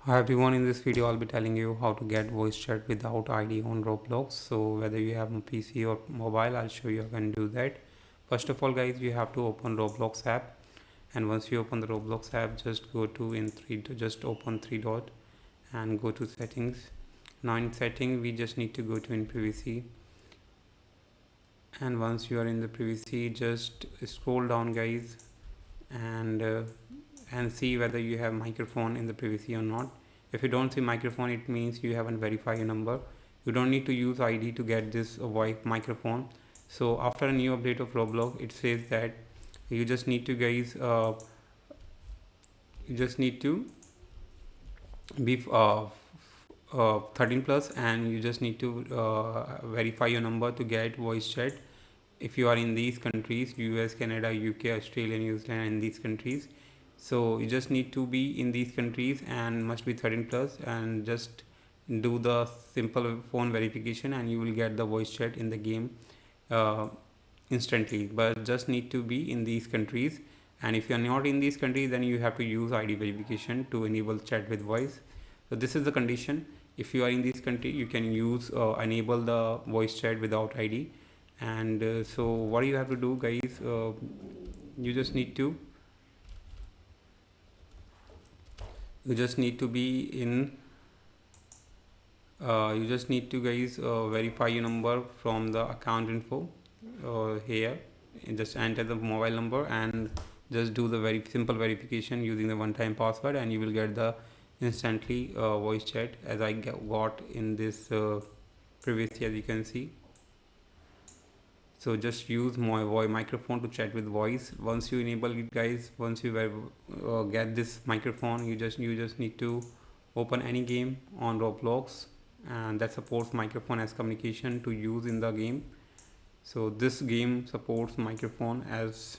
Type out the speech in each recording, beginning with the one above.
Hi everyone, in this video I'll be telling you how to get voice chat without ID on Roblox. So whether you have a PC or mobile, I'll show you how you can do that. First of all guys, you have to open Roblox app, and once you open the Roblox app, just go to just open three dot and go to settings. Now in setting we just need to go to in privacy, and once you are in the privacy, just scroll down guys, and see whether you have microphone in the privacy or not. If you don't see microphone, it means you haven't verified your number. You don't need to use ID to get this voice microphone. So after a new update of Roblox, it says that you just need to guys you just need to be 13 plus, and you just need to verify your number to get voice chat. If you are in these countries, US, Canada, UK, Australia, New Zealand, and these countries, so you just need to be in these countries and must be 13 plus, and just do the simple phone verification and you will get the voice chat in the game uh, instantly. But just need to be in these countries, and if you are not in these countries, then you have to use ID verification to enable chat with voice. So this is the condition. If you are in this country, you can use enable the voice chat without ID. And so what you have to do guys, you just need to be in you just need to guys verify your number from the account info here. You just enter the mobile number and just do the very simple verification using the one-time password, and you will get the instantly voice chat as I got in this previously, as you can see. So just use my voice microphone to chat with voice. Once you enable it guys, once you get this microphone, you just need to open any game on Roblox and that supports microphone as communication to use in the game. So this game supports microphone as,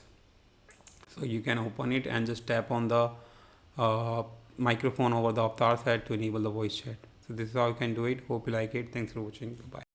so you can open it and just tap on the microphone over the avatar set to enable the voice chat. So this is how you can do it. Hope you like it. Thanks for watching. Bye.